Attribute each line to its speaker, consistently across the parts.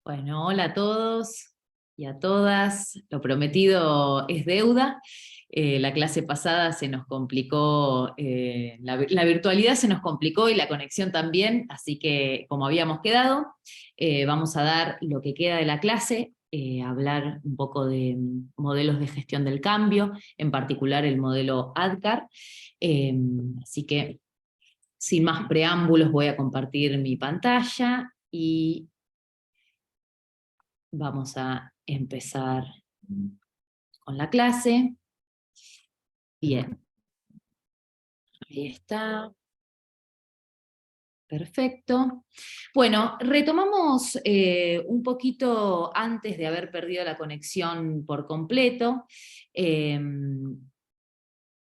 Speaker 1: Bueno, hola a todos y a todas. Lo prometido es deuda. La clase pasada se nos complicó, la virtualidad se nos complicó y la conexión también, así que como habíamos quedado, vamos a dar lo que queda de la clase, hablar un poco de modelos de gestión del cambio, en particular el modelo ADKAR. Así que sin más preámbulos voy a compartir mi pantalla y vamos a empezar con la clase. Bien, ahí está. Perfecto. Bueno, retomamos un poquito antes de haber perdido la conexión por completo. Eh,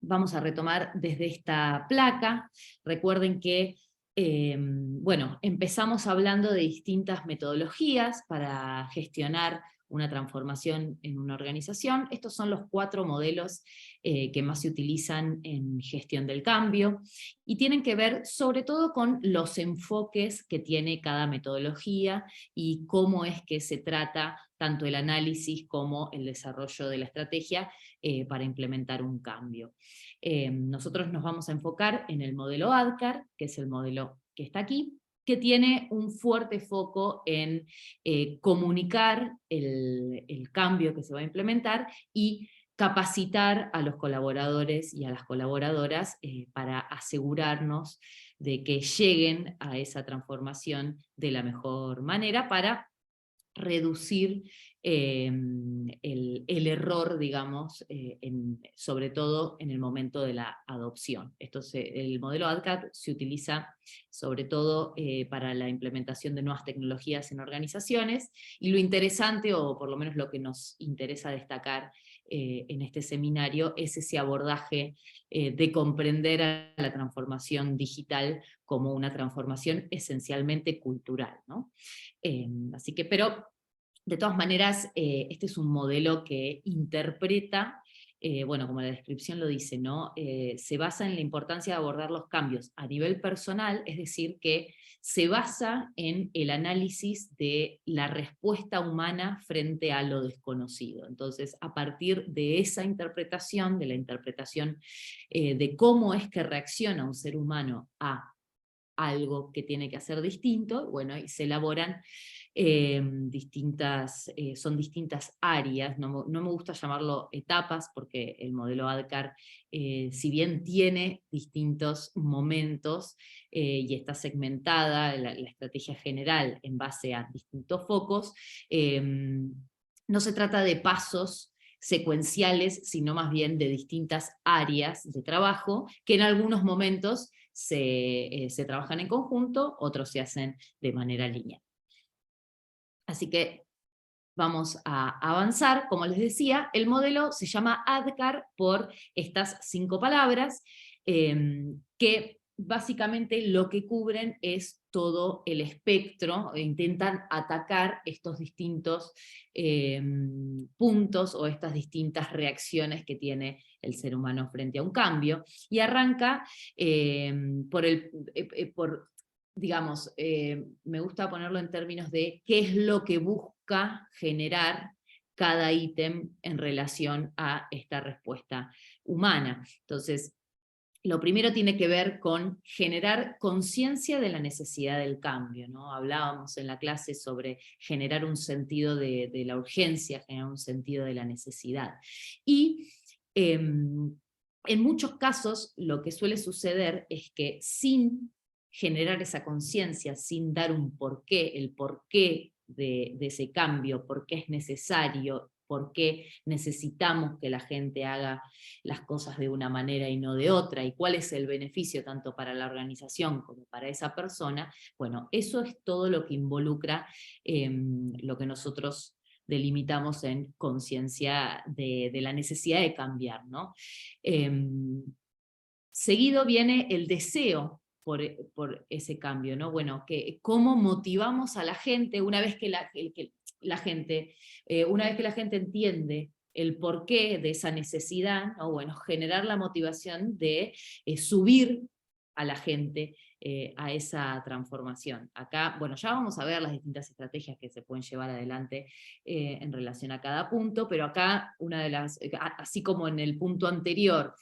Speaker 1: Vamos a retomar desde esta placa. Recuerden que, bueno, empezamos hablando de distintas metodologías para gestionar una transformación en una organización. Estos son los 4 modelos que más se utilizan en gestión del cambio y tienen que ver sobre todo con los enfoques que tiene cada metodología y cómo es que se trata tanto el análisis como el desarrollo de la estrategia para implementar un cambio. Nosotros nos vamos a enfocar en el modelo ADKAR, que es el modelo que está aquí, que tiene un fuerte foco en comunicar el cambio que se va a implementar y capacitar a los colaboradores y a las colaboradoras para asegurarnos de que lleguen a esa transformación de la mejor manera para reducir el error, digamos, sobre todo en el momento de la adopción. El modelo ADKAR se utiliza sobre todo para la implementación de nuevas tecnologías en organizaciones, y lo interesante, o por lo menos lo que nos interesa destacar en este seminario, es ese abordaje de comprender a la transformación digital como una transformación esencialmente cultural, ¿no? Así que, pero de todas maneras, este es un modelo que interpreta, bueno, como la descripción lo dice, ¿no? Se basa en la importancia de abordar los cambios a nivel personal, es decir, que se basa en el análisis de la respuesta humana frente a lo desconocido. Entonces, a partir de esa interpretación, de la interpretación de cómo es que reacciona un ser humano a algo que tiene que hacer distinto, bueno, y se elaboran son distintas áreas, no me gusta llamarlo etapas, porque el modelo ADKAR, si bien tiene distintos momentos y está segmentada la estrategia general en base a distintos focos, no se trata de pasos secuenciales, sino más bien de distintas áreas de trabajo que en algunos momentos se trabajan en conjunto, otros se hacen de manera lineal. Así que vamos a avanzar. Como les decía, el modelo se llama ADKAR por estas 5 palabras, que básicamente lo que cubren es todo el espectro, intentan atacar estos distintos puntos o estas distintas reacciones que tiene el ser humano frente a un cambio, y arranca por digamos, me gusta ponerlo en términos de qué es lo que busca generar cada ítem en relación a esta respuesta humana. Entonces, lo primero tiene que ver con generar conciencia de la necesidad del cambio, ¿no? Hablábamos en la clase sobre generar un sentido de la urgencia, generar un sentido de la necesidad. Y en muchos casos lo que suele suceder es que sin generar esa conciencia, sin dar un porqué, el porqué de ese cambio, por qué es necesario, por qué necesitamos que la gente haga las cosas de una manera y no de otra, y cuál es el beneficio tanto para la organización como para esa persona, bueno, eso es todo lo que involucra lo que nosotros delimitamos en conciencia de la necesidad de cambiar, ¿no? Seguido viene el deseo por ese cambio, ¿no? Bueno, cómo motivamos a la gente una vez que la gente entiende el porqué de esa necesidad, ¿no? Bueno, generar la motivación de subir a la gente a esa transformación. Acá, bueno, ya vamos a ver las distintas estrategias que se pueden llevar adelante en relación a cada punto, pero acá una de las, así como en el punto anterior,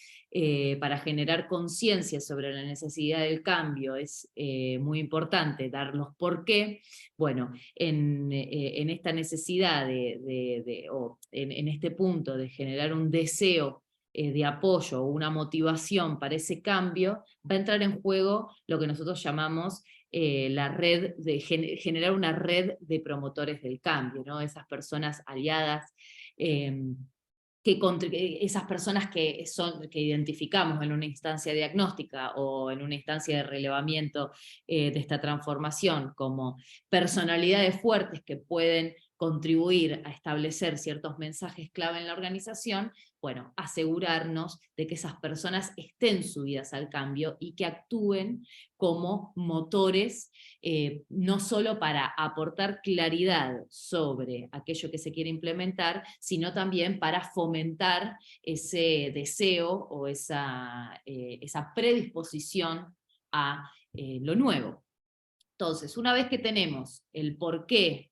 Speaker 1: para generar conciencia sobre la necesidad del cambio es muy importante dar los por qué. Bueno, en esta necesidad o en este punto de generar un deseo de apoyo o una motivación para ese cambio, va a entrar en juego lo que nosotros llamamos la red generar una red de promotores del cambio, ¿no? Esas personas aliadas, esas personas que identificamos en una instancia diagnóstica o en una instancia de relevamiento de esta transformación como personalidades fuertes que pueden contribuir a establecer ciertos mensajes clave en la organización, bueno, asegurarnos de que esas personas estén subidas al cambio y que actúen como motores, no solo para aportar claridad sobre aquello que se quiere implementar, sino también para fomentar ese deseo o esa predisposición a lo nuevo. Entonces, una vez que tenemos el porqué,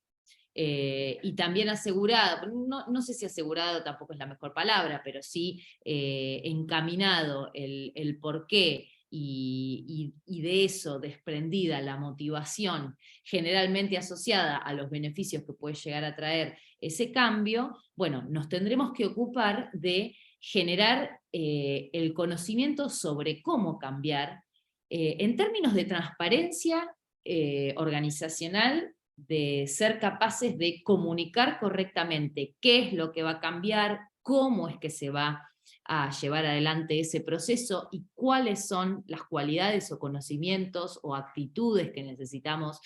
Speaker 1: y también asegurado, no sé si asegurado tampoco es la mejor palabra, pero sí encaminado el porqué, y de eso desprendida la motivación generalmente asociada a los beneficios que puede llegar a traer ese cambio, bueno, nos tendremos que ocupar de generar el conocimiento sobre cómo cambiar en términos de transparencia organizacional, de ser capaces de comunicar correctamente qué es lo que va a cambiar, cómo es que se va a llevar adelante ese proceso y cuáles son las cualidades o conocimientos o actitudes que necesitamos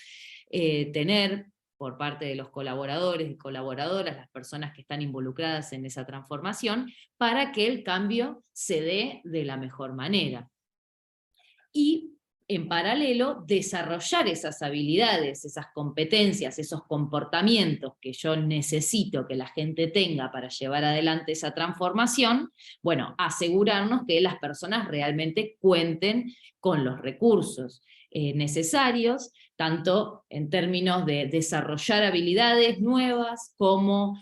Speaker 1: tener por parte de los colaboradores y colaboradoras, las personas que están involucradas en esa transformación, para que el cambio se dé de la mejor manera. Y en paralelo, desarrollar esas habilidades, esas competencias, esos comportamientos que yo necesito que la gente tenga para llevar adelante esa transformación, bueno, asegurarnos que las personas realmente cuenten con los recursos necesarios, tanto en términos de desarrollar habilidades nuevas, como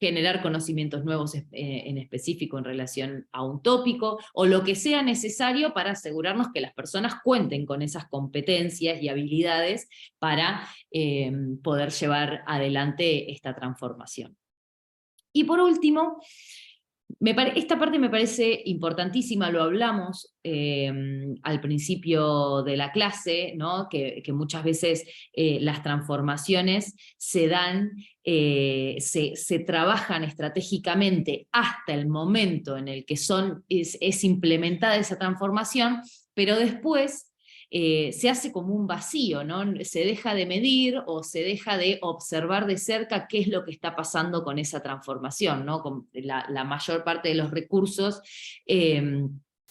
Speaker 1: generar conocimientos nuevos en específico en relación a un tópico, o lo que sea necesario para asegurarnos que las personas cuenten con esas competencias y habilidades para poder llevar adelante esta transformación. Y por último, esta parte me parece importantísima, lo hablamos al principio de la clase, ¿no? que muchas veces las transformaciones se dan, se trabajan estratégicamente hasta el momento en el que es implementada esa transformación, pero después se hace como un vacío, ¿no? Se deja de medir o se deja de observar de cerca qué es lo que está pasando con esa transformación, ¿no? Con la mayor parte de los recursos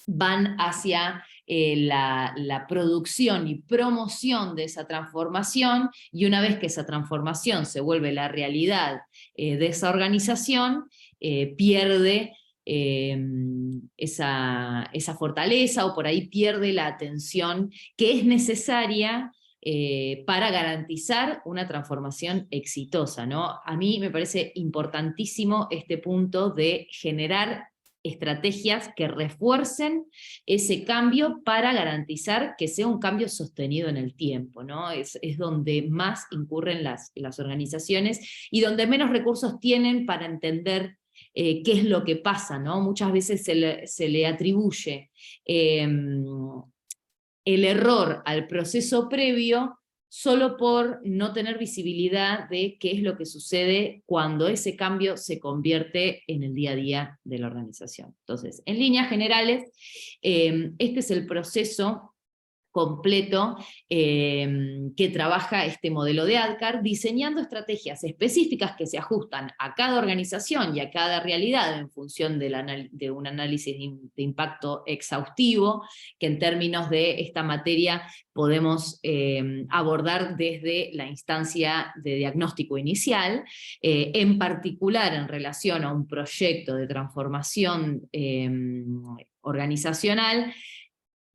Speaker 1: van hacia la producción y promoción de esa transformación, y una vez que esa transformación se vuelve la realidad de esa organización, pierde esa fortaleza, o por ahí pierde la atención que es necesaria para garantizar una transformación exitosa, ¿no? A mí me parece importantísimo este punto de generar estrategias que refuercen ese cambio para garantizar que sea un cambio sostenido en el tiempo, ¿no? Es donde más incurren las organizaciones y donde menos recursos tienen para entender qué es lo que pasa, ¿no? Muchas veces se le atribuye el error al proceso previo solo por no tener visibilidad de qué es lo que sucede cuando ese cambio se convierte en el día a día de la organización. Entonces, en líneas generales, este es el proceso completo que trabaja este modelo de ADKAR, diseñando estrategias específicas que se ajustan a cada organización y a cada realidad en función de un análisis de impacto exhaustivo, que en términos de esta materia podemos abordar desde la instancia de diagnóstico inicial, en particular en relación a un proyecto de transformación organizacional.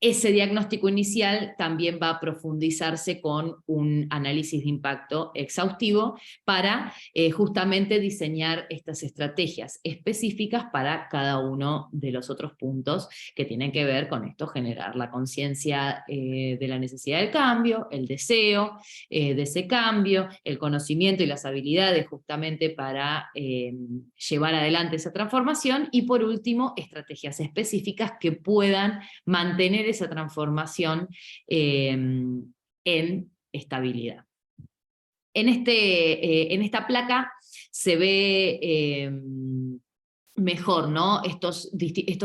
Speaker 1: ese diagnóstico inicial también va a profundizarse con un análisis de impacto exhaustivo para justamente diseñar estas estrategias específicas para cada uno de los otros puntos que tienen que ver con esto, generar la conciencia de la necesidad del cambio, el deseo de ese cambio, el conocimiento y las habilidades justamente para llevar adelante esa transformación, y por último, estrategias específicas que puedan mantener esa transformación en estabilidad. En esta placa se ve mejor, ¿no? Estos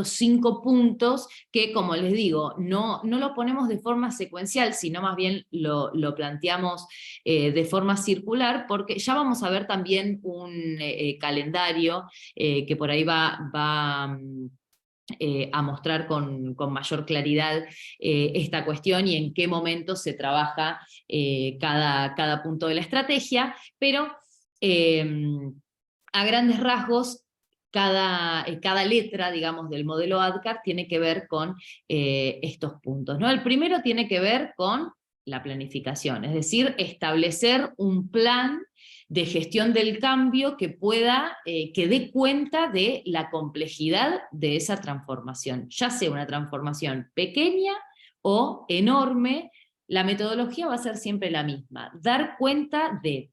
Speaker 1: 5 puntos que, como les digo, no lo ponemos de forma secuencial, sino más bien lo planteamos de forma circular, porque ya vamos a ver también un calendario que por ahí va a mostrar con mayor claridad esta cuestión y en qué momento se trabaja cada punto de la estrategia, pero a grandes rasgos, cada letra, digamos, del modelo ADKAR tiene que ver con estos puntos, ¿no? El primero tiene que ver con la planificación, es decir, establecer un plan de gestión del cambio que que dé cuenta de la complejidad de esa transformación, ya sea una transformación pequeña o enorme. La metodología va a ser siempre la misma, dar cuenta de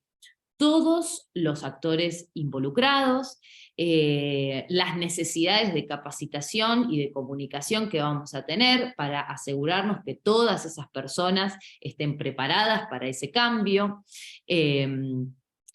Speaker 1: todos los actores involucrados, las necesidades de capacitación y de comunicación que vamos a tener para asegurarnos que todas esas personas estén preparadas para ese cambio,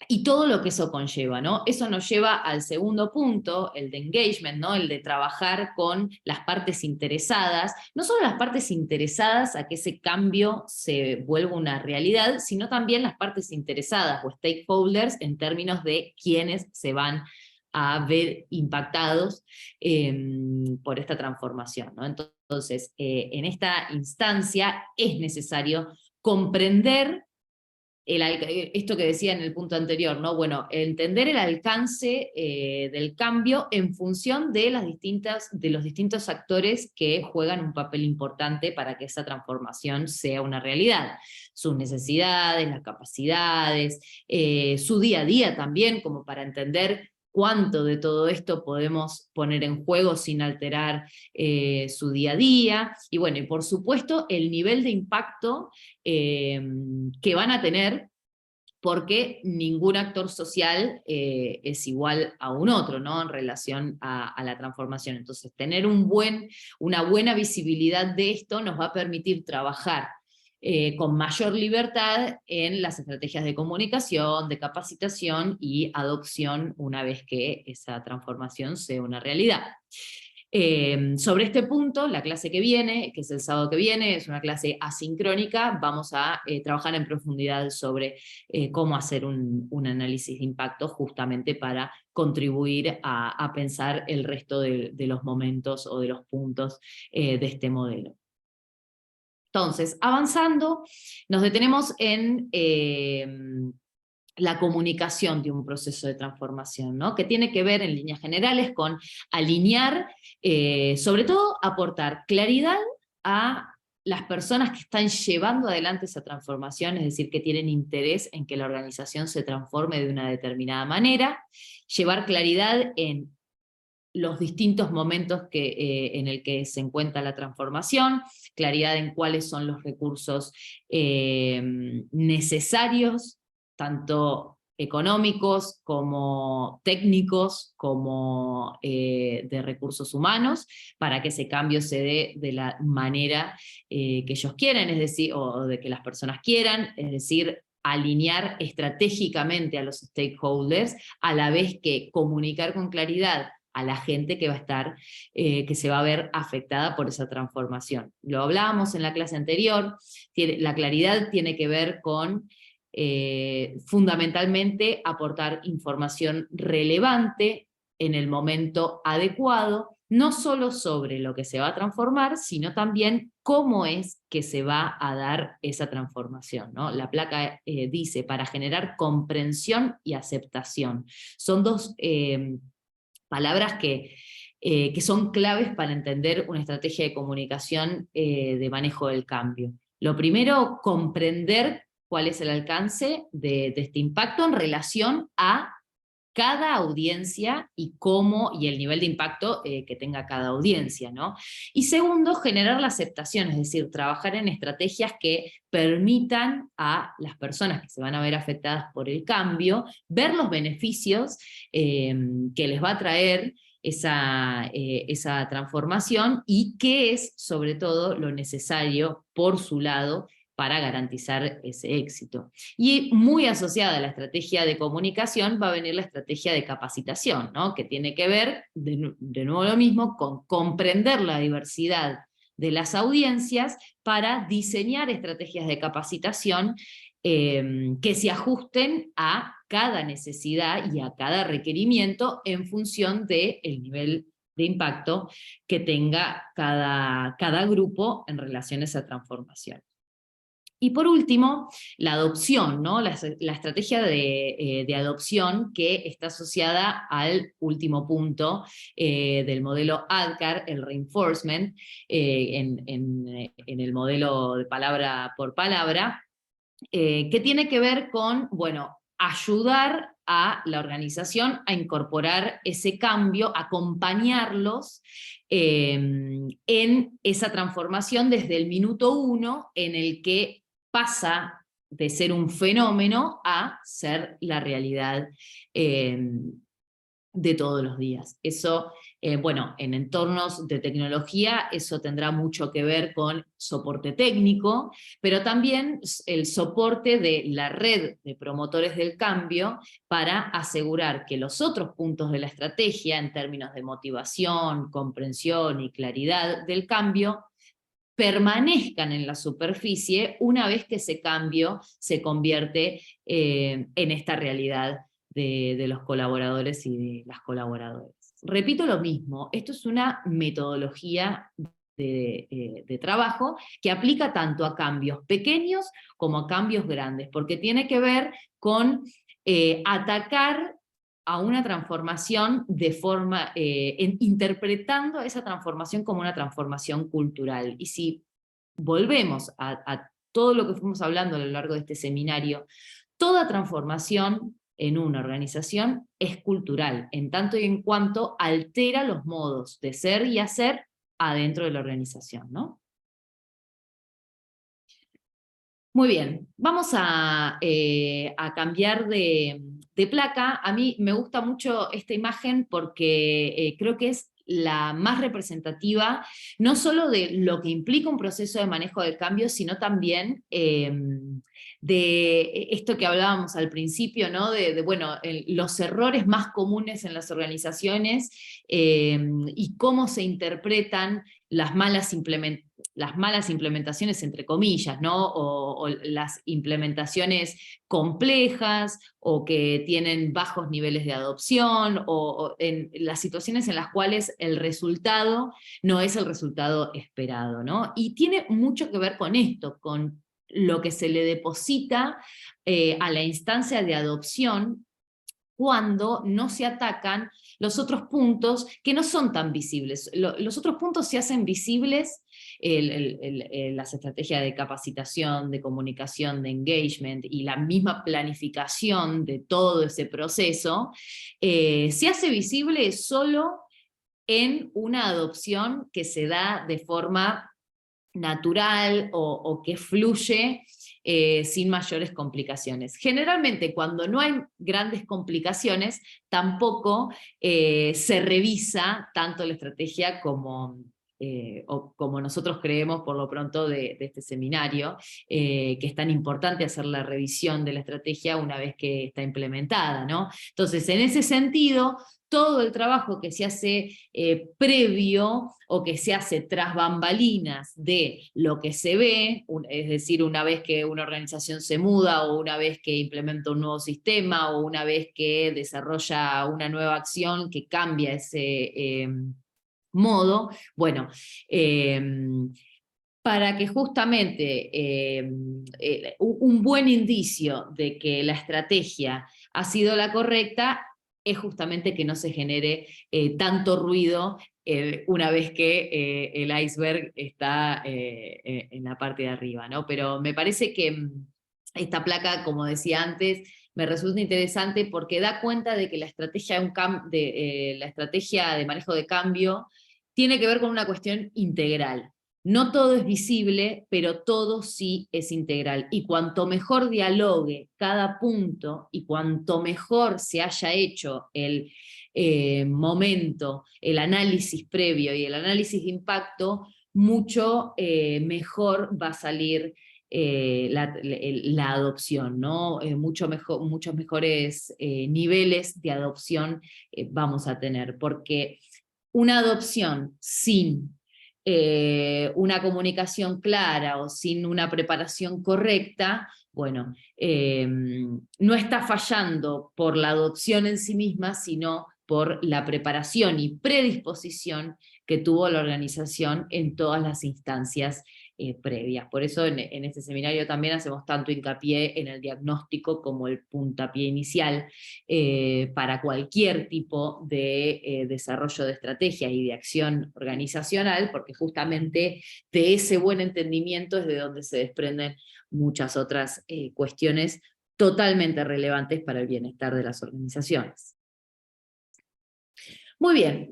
Speaker 1: y todo lo que eso conlleva, ¿no? Eso nos lleva al segundo punto, el de engagement, ¿no? El de trabajar con las partes interesadas, no solo las partes interesadas a que ese cambio se vuelva una realidad, sino también las partes interesadas o stakeholders en términos de quiénes se van a ver impactados por esta transformación, ¿no? Entonces, en esta instancia es necesario comprender esto que decía en el punto anterior, ¿no? Bueno, entender el alcance del cambio en función de los distintos actores que juegan un papel importante para que esa transformación sea una realidad. Sus necesidades, las capacidades, su día a día también, como para entender cuánto de todo esto podemos poner en juego sin alterar su día a día, y bueno, y por supuesto el nivel de impacto que van a tener, porque ningún actor social es igual a un otro, ¿no? En relación a la transformación. Entonces, tener una buena visibilidad de esto nos va a permitir trabajar con mayor libertad en las estrategias de comunicación, de capacitación y adopción una vez que esa transformación sea una realidad. Sobre este punto, la clase que viene, que es el sábado que viene, es una clase asincrónica, vamos a trabajar en profundidad sobre cómo hacer un análisis de impacto justamente para contribuir a pensar el resto de los momentos o de los puntos de este modelo. Entonces, avanzando, nos detenemos en la comunicación de un proceso de transformación, ¿no? Que tiene que ver en líneas generales con alinear, sobre todo aportar claridad a las personas que están llevando adelante esa transformación, es decir, que tienen interés en que la organización se transforme de una determinada manera, llevar claridad en los distintos momentos en el que se encuentra la transformación, claridad en cuáles son los recursos necesarios, tanto económicos como técnicos, como de recursos humanos, para que ese cambio se dé de la manera que ellos quieren, es decir, o de que las personas quieran, es decir, alinear estratégicamente a los stakeholders, a la vez que comunicar con claridad a la gente que va a estar, que se va a ver afectada por esa transformación. Lo hablábamos en la clase anterior, la claridad tiene que ver con fundamentalmente aportar información relevante en el momento adecuado, no solo sobre lo que se va a transformar, sino también cómo es que se va a dar esa transformación, ¿no? La placa dice, para generar comprensión y aceptación. Son dos palabras que que son claves para entender una estrategia de comunicación de manejo del cambio. Lo primero, comprender cuál es el alcance de este impacto en relación a cada audiencia y cómo, y el nivel de impacto que tenga cada audiencia, ¿no? Y segundo, generar la aceptación, es decir, trabajar en estrategias que permitan a las personas que se van a ver afectadas por el cambio, ver los beneficios que les va a traer esa transformación y qué es, sobre todo, lo necesario por su lado para garantizar ese éxito. Y muy asociada a la estrategia de comunicación va a venir la estrategia de capacitación, ¿no? Que tiene que ver, de nuevo lo mismo, con comprender la diversidad de las audiencias para diseñar estrategias de capacitación que se ajusten a cada necesidad y a cada requerimiento en función del nivel de impacto que tenga cada grupo en relación a esa transformación. Y por último, la adopción, ¿no? La estrategia de adopción que está asociada al último punto del modelo ADKAR, el reinforcement, en el modelo de palabra por palabra, que tiene que ver con, bueno, ayudar a la organización a incorporar ese cambio, acompañarlos en esa transformación desde el minuto 1 en el que pasa de ser un fenómeno a ser la realidad de todos los días. Eso, bueno, en entornos de tecnología, eso tendrá mucho que ver con soporte técnico, pero también el soporte de la red de promotores del cambio para asegurar que los otros puntos de la estrategia, en términos de motivación, comprensión y claridad del cambio, permanezcan en la superficie una vez que ese cambio se convierte en esta realidad de los colaboradores y de las colaboradoras. Repito lo mismo, esto es una metodología de trabajo que aplica tanto a cambios pequeños como a cambios grandes, porque tiene que ver con atacar a una transformación de forma, interpretando esa transformación como una transformación cultural. Y si volvemos a todo lo que fuimos hablando a lo largo de este seminario, toda transformación en una organización es cultural, en tanto y en cuanto altera los modos de ser y hacer adentro de la organización, ¿no? Muy bien, vamos a cambiar de placa. A mí me gusta mucho esta imagen porque creo que es la más representativa, no solo de lo que implica un proceso de manejo del cambio, sino también de esto que hablábamos al principio, ¿no? Bueno, los errores más comunes en las organizaciones y cómo se interpretan las malas implementaciones, entre comillas, ¿no? O las implementaciones complejas, o que tienen bajos niveles de adopción, o en las situaciones en las cuales el resultado no es el resultado esperado, ¿no? Y tiene mucho que ver con esto, con lo que se le deposita a la instancia de adopción cuando no se atacan los otros puntos que no son tan visibles. Los otros puntos se hacen visibles, las estrategias de capacitación, de comunicación, de engagement y la misma planificación de todo ese proceso, se hace visible solo en una adopción que se da de forma natural o que fluye sin mayores complicaciones. Generalmente cuando no hay grandes complicaciones, tampoco se revisa tanto la estrategia o como nosotros creemos por lo pronto de este seminario, que es tan importante hacer la revisión de la estrategia una vez que está implementada, ¿no? Entonces, en ese sentido, todo el trabajo que se hace previo o que se hace tras bambalinas de lo que se ve, es decir, una vez que una organización se muda, o una vez que implementa un nuevo sistema, o una vez que desarrolla una nueva acción que cambia ese modo, bueno, para que justamente un buen indicio de que la estrategia ha sido la correcta es justamente que no se genere tanto ruido una vez que el iceberg está en la parte de arriba, ¿no? Pero me parece que esta placa, como decía antes, me resulta interesante porque da cuenta de que la estrategia la estrategia de manejo de cambio tiene que ver con una cuestión integral. No todo es visible, pero todo sí es integral. Y cuanto mejor dialogue cada punto y cuanto mejor se haya hecho el momento, el análisis previo y el análisis de impacto, mucho mejor va a salir la adopción, ¿no? Muchos mejores niveles de adopción vamos a tener, porque una adopción sin una comunicación clara o sin una preparación correcta, bueno, no está fallando por la adopción en sí misma, sino por la preparación y predisposición que tuvo la organización en todas las instancias previas. Por eso en este seminario también hacemos tanto hincapié en el diagnóstico como el puntapié inicial para cualquier tipo de desarrollo de estrategia y de acción organizacional, porque justamente de ese buen entendimiento es de donde se desprenden muchas otras cuestiones totalmente relevantes para el bienestar de las organizaciones. Muy bien,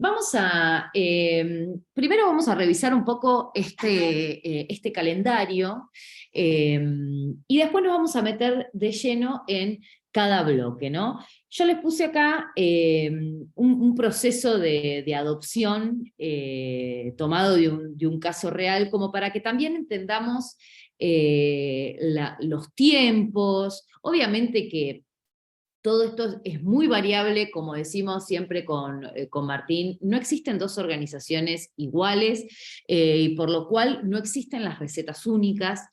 Speaker 1: primero vamos a revisar un poco este calendario y después nos vamos a meter de lleno en cada bloque, ¿no? Yo les puse acá un proceso de adopción tomado de un caso real, como para que también entendamos los tiempos. Obviamente que todo esto es muy variable, como decimos siempre con Martín, no existen dos organizaciones iguales, y por lo cual no existen las recetas únicas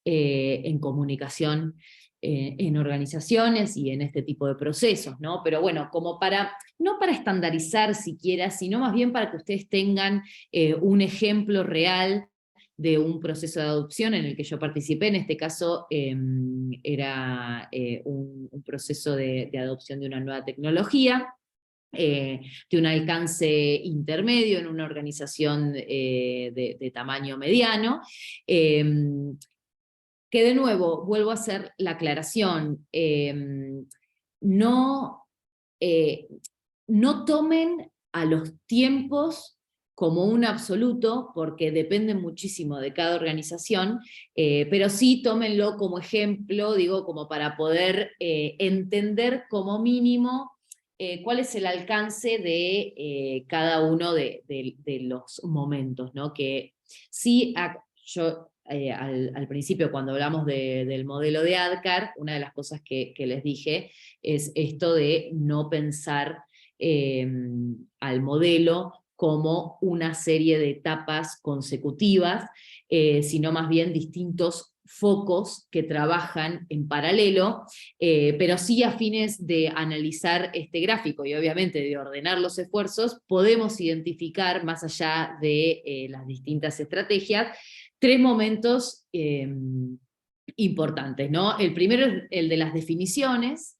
Speaker 1: en comunicación en organizaciones y en este tipo de procesos, ¿no? Pero bueno, no para estandarizar siquiera, sino más bien para que ustedes tengan un ejemplo real de un proceso de adopción en el que yo participé. En este caso era un proceso de adopción de una nueva tecnología, de un alcance intermedio en una organización de tamaño mediano, que de nuevo, vuelvo a hacer la aclaración, no, no tomen a los tiempos como un absoluto, porque dependen muchísimo de cada organización, pero sí tómenlo como ejemplo, digo, como para poder entender como mínimo cuál es el alcance de cada uno de los momentos, ¿no? Que sí, yo al principio cuando hablamos del modelo de ADKAR, una de las cosas que les dije es esto de no pensar al modelo como una serie de etapas consecutivas, sino más bien distintos focos que trabajan en paralelo, pero sí a fines de analizar este gráfico y obviamente de ordenar los esfuerzos, podemos identificar, más allá de las distintas estrategias, tres momentos importantes, ¿no? El primero es el de las definiciones,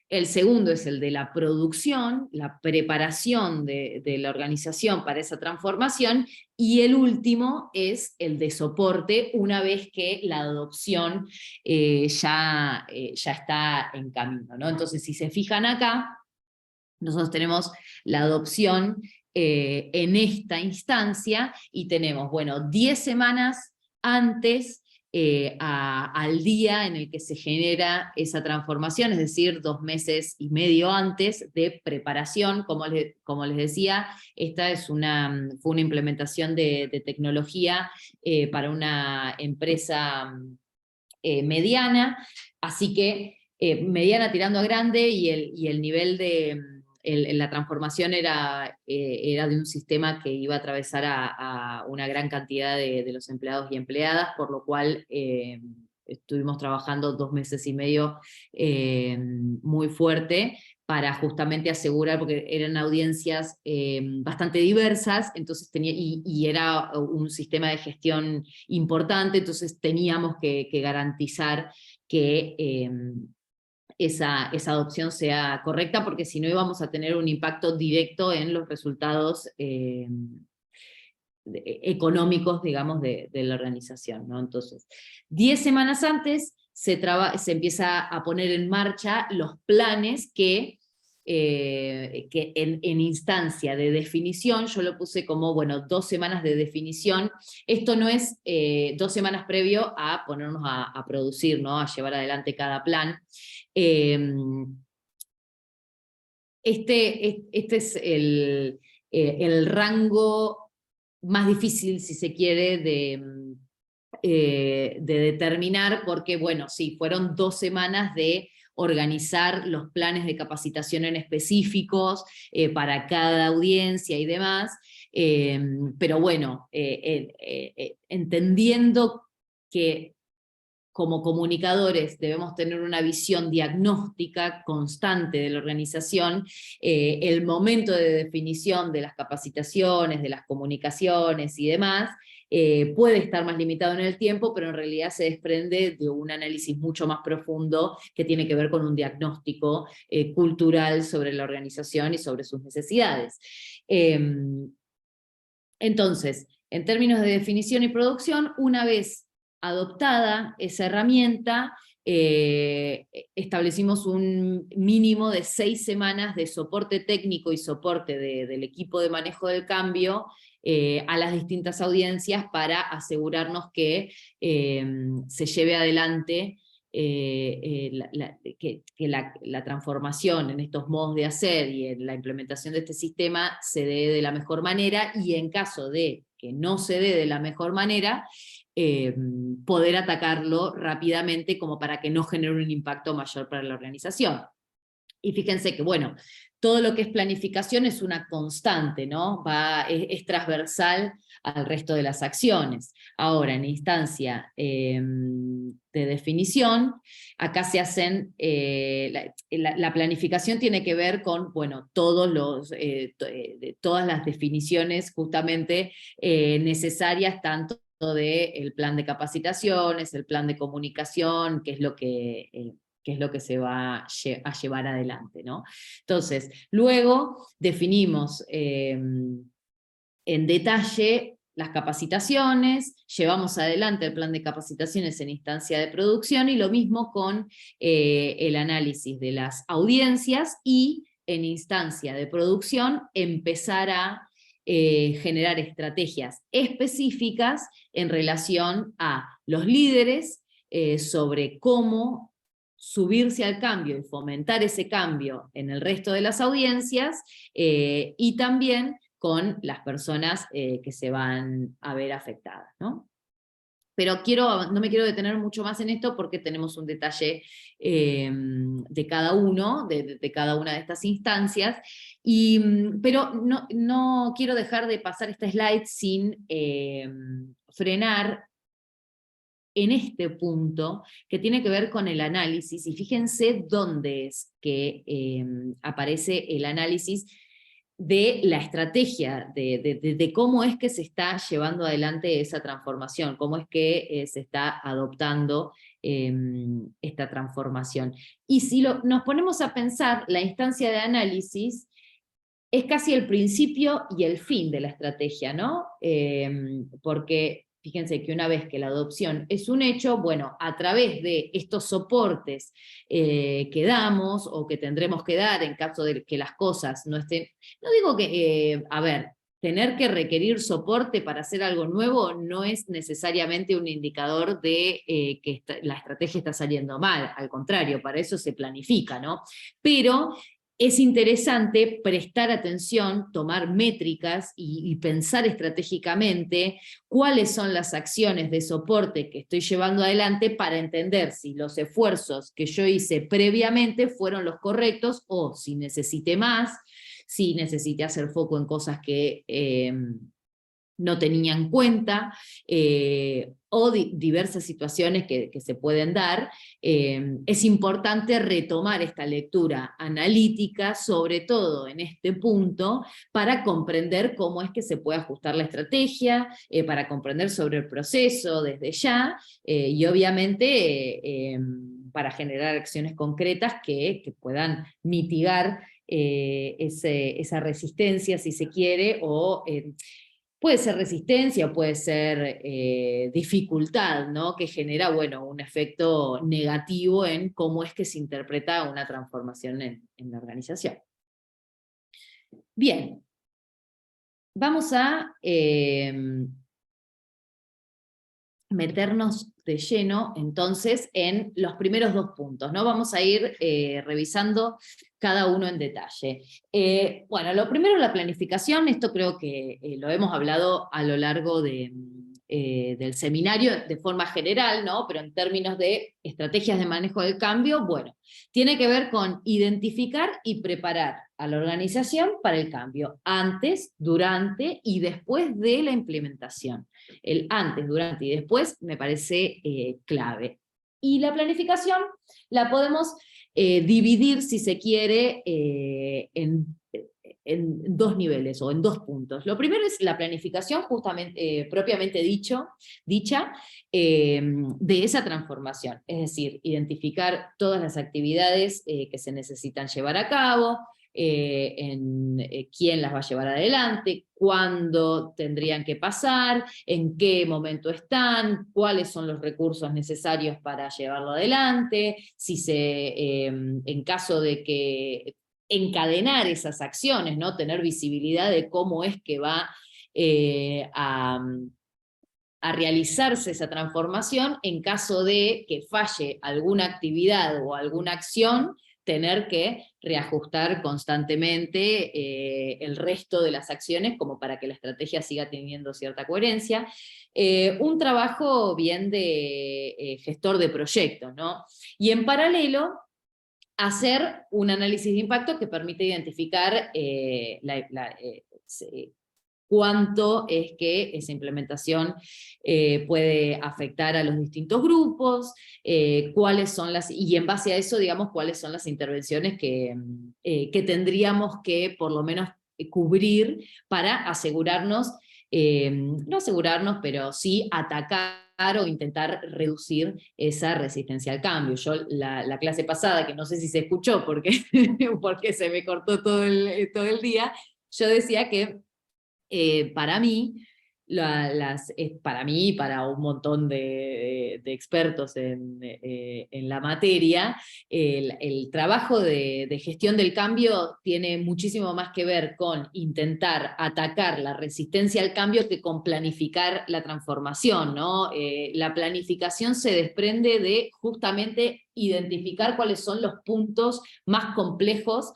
Speaker 1: el segundo es el de la producción, la preparación de la organización para esa transformación, y el último es el de soporte, una vez que la adopción ya está en camino, ¿no? Entonces, si se fijan acá, nosotros tenemos la adopción en esta instancia, y tenemos, bueno, 10 semanas antes al día en el que se genera esa transformación, es decir, 2 meses y medio antes de preparación. Como les decía, esta fue una implementación de tecnología para una empresa mediana, así que mediana tirando a grande, y el nivel de la transformación era de un sistema que iba a atravesar a una gran cantidad de los empleados y empleadas, por lo cual estuvimos trabajando 2 meses y medio muy fuerte para justamente asegurar, porque eran audiencias bastante diversas, entonces y era un sistema de gestión importante, entonces teníamos que garantizar que esa adopción sea correcta, porque si no íbamos a tener un impacto directo en los resultados económicos, digamos, de la organización, ¿no? Entonces, 10 semanas antes se empieza a poner en marcha los planes que en instancia de definición, yo lo puse como, bueno, 2 semanas de definición. Esto no es 2 semanas previo a ponernos a producir, ¿no? A llevar adelante cada plan. Este es el rango más difícil, si se quiere, de determinar, porque, bueno, sí, fueron 2 semanas de organizar los planes de capacitación en específicos para cada audiencia y demás, pero bueno, entendiendo que como comunicadores debemos tener una visión diagnóstica constante de la organización, el momento de definición de las capacitaciones, de las comunicaciones y demás, puede estar más limitado en el tiempo, pero en realidad se desprende de un análisis mucho más profundo que tiene que ver con un diagnóstico cultural sobre la organización y sobre sus necesidades. Entonces, en términos de definición y producción, una vez adoptada esa herramienta, establecimos un mínimo de 6 semanas de soporte técnico y soporte del equipo de manejo del cambio a las distintas audiencias para asegurarnos que se lleve adelante la transformación en estos modos de hacer y en la implementación de este sistema se dé de la mejor manera, y en caso de que no se dé de la mejor manera, poder atacarlo rápidamente como para que no genere un impacto mayor para la organización. Y fíjense que, bueno, todo lo que es planificación es una constante, ¿no? Es transversal al resto de las acciones. Ahora, en instancia de definición, acá se hacen, la planificación tiene que ver con, bueno, todas las definiciones justamente necesarias, tanto del plan de capacitaciones, el plan de comunicación, que es lo que se va a llevar adelante, ¿no? Entonces, luego definimos en detalle las capacitaciones, llevamos adelante el plan de capacitaciones en instancia de producción, y lo mismo con el análisis de las audiencias, y en instancia de producción empezar a generar estrategias específicas en relación a los líderes sobre cómo subirse al cambio y fomentar ese cambio en el resto de las audiencias, y también con las personas que se van a ver afectadas, ¿no? Pero no me quiero detener mucho más en esto porque tenemos un detalle de cada uno, de cada una de estas instancias, pero no quiero dejar de pasar esta slide sin frenar en este punto, que tiene que ver con el análisis, y fíjense dónde es que aparece el análisis de la estrategia, de cómo es que se está llevando adelante esa transformación, cómo es que se está adoptando esta transformación. Y si nos ponemos a pensar, la instancia de análisis es casi el principio y el fin de la estrategia, ¿no? Porque fíjense que una vez que la adopción es un hecho, bueno, a través de estos soportes que damos o que tendremos que dar en caso de que las cosas no estén, no digo que, a ver, tener que requerir soporte para hacer algo nuevo no es necesariamente un indicador de que la estrategia está saliendo mal, al contrario, para eso se planifica, ¿no? Pero es interesante prestar atención, tomar métricas y pensar estratégicamente cuáles son las acciones de soporte que estoy llevando adelante para entender si los esfuerzos que yo hice previamente fueron los correctos, o si necesité más, si necesité hacer foco en cosas que no tenía en cuenta, o diversas situaciones que se pueden dar. Es importante retomar esta lectura analítica, sobre todo en este punto, para comprender cómo es que se puede ajustar la estrategia, para comprender sobre el proceso desde ya, y obviamente para generar acciones concretas que puedan mitigar esa resistencia, si se quiere, o puede ser resistencia, puede ser dificultad, ¿no? Que genera, bueno, un efecto negativo en cómo es que se interpreta una transformación en la organización. Bien, vamos a meternos de lleno, entonces, en los primeros 2 puntos, ¿no? Vamos a ir revisando cada uno en detalle. Bueno, lo primero, la planificación. Esto creo que lo hemos hablado a lo largo del seminario de forma general, ¿no? Pero en términos de estrategias de manejo del cambio, bueno, tiene que ver con identificar y preparar a la organización para el cambio, antes, durante y después de la implementación. El antes, durante y después me parece clave. Y la planificación la podemos dividir, si se quiere, en 2 niveles o en 2 puntos. Lo primero es la planificación justamente, propiamente dicha, de esa transformación, es decir, identificar todas las actividades que se necesitan llevar a cabo, quién las va a llevar adelante, cuándo tendrían que pasar, en qué momento están, cuáles son los recursos necesarios para llevarlo adelante, en caso de que encadenar esas acciones, ¿no? Tener visibilidad de cómo es que va a realizarse esa transformación, en caso de que falle alguna actividad o alguna acción, tener que reajustar constantemente el resto de las acciones como para que la estrategia siga teniendo cierta coherencia. Un trabajo bien de gestor de proyectos, ¿no? Y en paralelo, hacer un análisis de impacto que permite identificar cuánto es que esa implementación puede afectar a los distintos grupos, cuáles son y en base a eso, digamos, cuáles son las intervenciones que tendríamos que, por lo menos, cubrir para asegurarnos, no asegurarnos, pero sí atacar o intentar reducir esa resistencia al cambio. Yo la clase pasada, que no sé si se escuchó porque, porque se me cortó todo el día, yo decía que para mí, para mí y para un montón de expertos en la materia, el trabajo de gestión del cambio tiene muchísimo más que ver con intentar atacar la resistencia al cambio que con planificar la transformación, ¿no? La planificación se desprende de justamente identificar cuáles son los puntos más complejos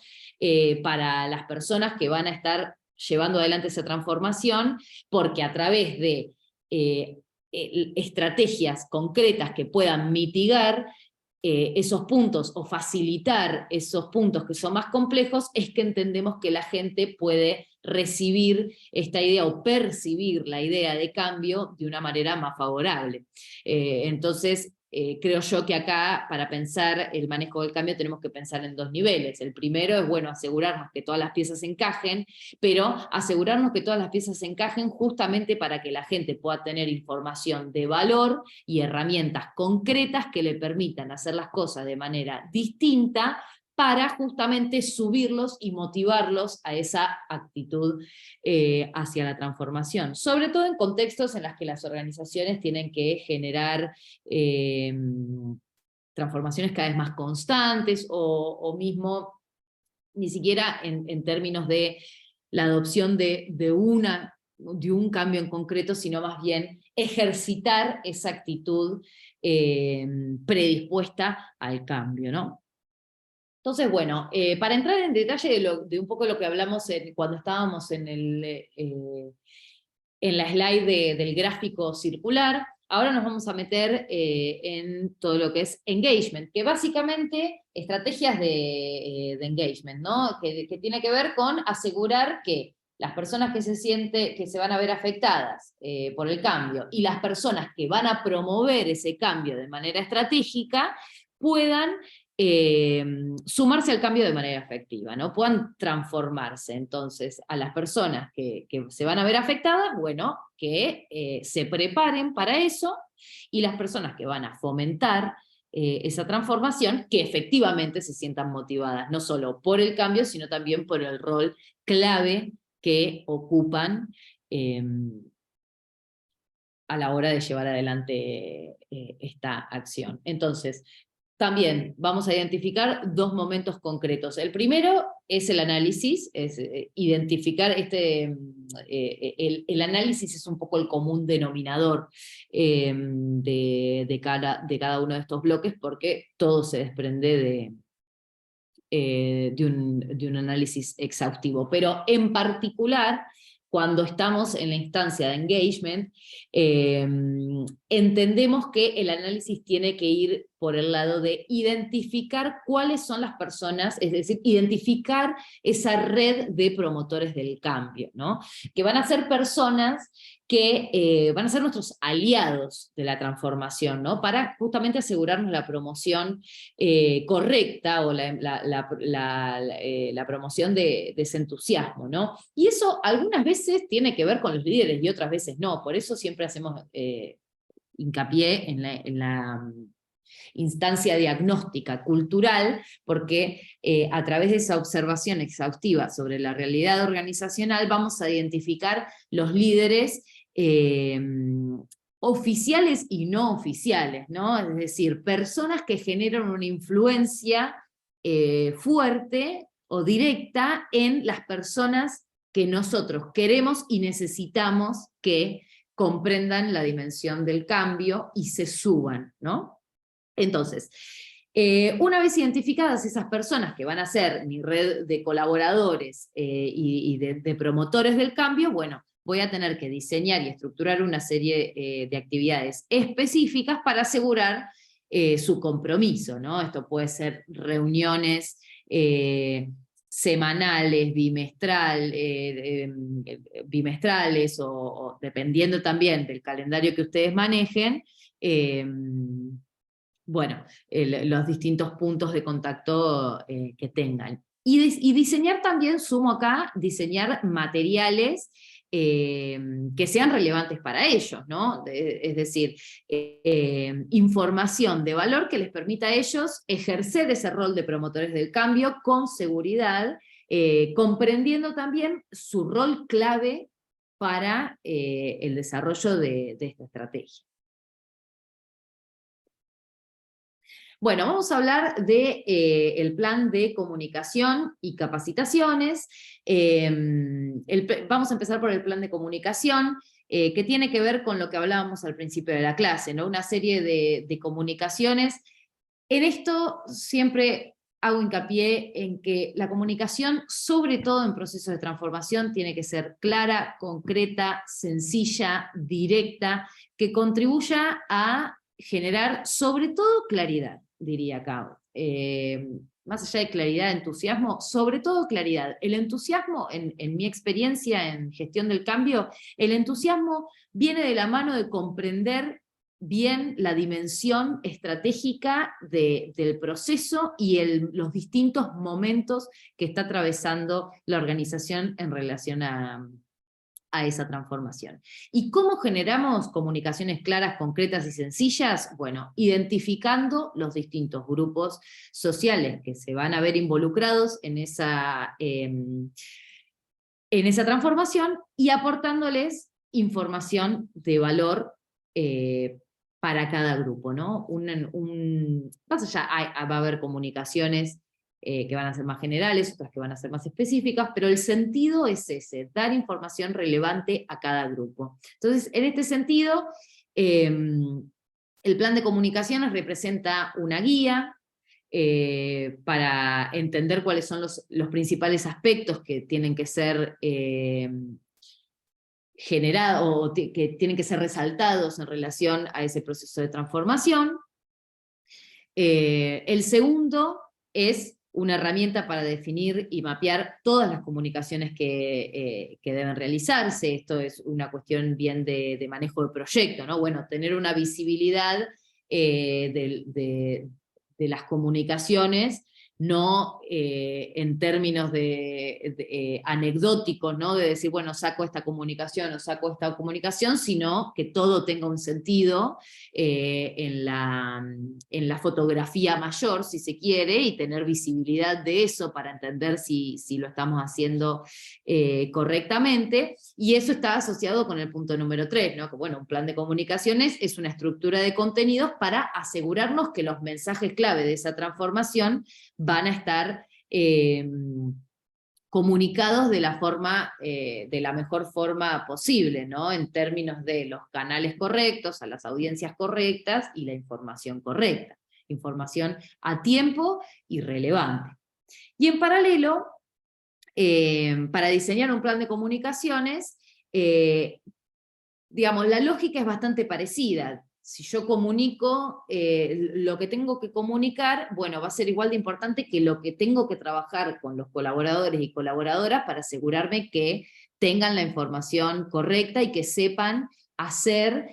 Speaker 1: para las personas que van a estar llevando adelante esa transformación, porque a través de estrategias concretas que puedan mitigar esos puntos o facilitar esos puntos que son más complejos, es que entendemos que la gente puede recibir esta idea o percibir la idea de cambio de una manera más favorable. Entonces, creo yo que acá, para pensar el manejo del cambio, tenemos que pensar en 2 niveles. El primero es, bueno, asegurarnos que todas las piezas encajen, pero asegurarnos que todas las piezas encajen justamente para que la gente pueda tener información de valor y herramientas concretas que le permitan hacer las cosas de manera distinta, para justamente subirlos y motivarlos a esa actitud hacia la transformación. Sobre todo en contextos en los que las organizaciones tienen que generar transformaciones cada vez más constantes, o mismo ni siquiera en términos de la adopción de un cambio en concreto, sino más bien ejercitar esa actitud predispuesta al cambio, ¿no? Entonces, bueno, para entrar en detalle de un poco lo que hablamos cuando estábamos en la slide del gráfico circular, ahora nos vamos a meter en todo lo que es engagement, que básicamente estrategias de engagement, ¿no? Que tiene que ver con asegurar que las personas que se van a ver afectadas por el cambio, y las personas que van a promover ese cambio de manera estratégica, puedan sumarse al cambio de manera efectiva, ¿no? Puedan transformarse. Entonces, a las personas que se van a ver afectadas, bueno, que se preparen para eso, y las personas que van a fomentar esa transformación, que efectivamente se sientan motivadas, no solo por el cambio, sino también por el rol clave que ocupan a la hora de llevar adelante esta acción. Entonces, también vamos a identificar dos momentos concretos. El primero es el análisis, es identificar el análisis es un poco el común denominador de cada uno de estos bloques, porque todo se desprende de un análisis exhaustivo. Pero en particular, cuando estamos en la instancia de engagement, entendemos que el análisis tiene que ir por el lado de identificar cuáles son las personas, es decir, identificar esa red de promotores del cambio, ¿no? Que van a ser personas que van a ser nuestros aliados de la transformación, ¿no? Para justamente asegurarnos la promoción correcta, o la promoción de ese entusiasmo, ¿no? Y eso algunas veces tiene que ver con los líderes y otras veces no, por eso siempre hacemos hincapié en la instancia diagnóstica cultural, porque a través de esa observación exhaustiva sobre la realidad organizacional vamos a identificar los líderes oficiales y no oficiales, ¿no? Es decir, personas que generan una influencia fuerte o directa en las personas que nosotros queremos y necesitamos que comprendan la dimensión del cambio y se suban, ¿no? Entonces, una vez identificadas esas personas que van a ser mi red de colaboradores y de promotores del cambio, bueno, voy a tener que diseñar y estructurar una serie de actividades específicas para asegurar su compromiso, ¿no? Esto puede ser reuniones semanales, bimestrales, o dependiendo también del calendario que ustedes manejen, bueno, los distintos puntos de contacto que tengan. Y diseñar también, sumo acá, diseñar materiales que sean relevantes para ellos, ¿no? Es decir, información de valor que les permita a ellos ejercer ese rol de promotores del cambio con seguridad, comprendiendo también su rol clave para el desarrollo de esta estrategia. Bueno, vamos a hablar de el plan de comunicación y capacitaciones. Vamos a empezar por el plan de comunicación, que tiene que ver con lo que hablábamos al principio de la clase, ¿no? Una serie de comunicaciones. En esto siempre hago hincapié en que la comunicación, sobre todo en procesos de transformación, tiene que ser clara, concreta, sencilla, directa, que contribuya a generar sobre todo claridad, diría acá. Más allá de claridad, entusiasmo, sobre todo claridad. El entusiasmo, en mi experiencia en gestión del cambio, el entusiasmo viene de la mano de comprender bien la dimensión estratégica del proceso y los distintos momentos que está atravesando la organización en relación a esa transformación. ¿Y cómo generamos comunicaciones claras, concretas y sencillas? Bueno, identificando los distintos grupos sociales que se van a ver involucrados en esa transformación y aportándoles información de valor para cada grupo, ¿no? Más allá va a haber comunicaciones que van a ser más generales, otras que van a ser más específicas, pero el sentido es ese, dar información relevante a cada grupo. Entonces, en este sentido, el plan de comunicaciones representa una guía para entender cuáles son los principales aspectos que tienen que ser generados, o que tienen que ser resaltados en relación a ese proceso de transformación. El segundo es una herramienta para definir y mapear todas las comunicaciones que deben realizarse. Esto es una cuestión bien de manejo de proyecto, ¿no? Bueno, tener una visibilidad de las comunicaciones no en términos anecdóticos, ¿no? De decir, bueno, saco esta comunicación o saco esta comunicación, sino que todo tenga un sentido en la fotografía mayor, si se quiere, y tener visibilidad de eso para entender si lo estamos haciendo correctamente, y eso está asociado con el punto número 3, ¿no? Que bueno, un plan de comunicaciones es una estructura de contenidos para asegurarnos que los mensajes clave de esa transformación van a estar comunicados de la mejor forma posible, ¿no? En términos de los canales correctos, a las audiencias correctas y la información correcta. Información a tiempo y relevante. Y en paralelo, para diseñar un plan de comunicaciones, digamos, la lógica es bastante parecida. Si yo comunico lo que tengo que comunicar, bueno, va a ser igual de importante que lo que tengo que trabajar con los colaboradores y colaboradoras para asegurarme que tengan la información correcta y que sepan hacer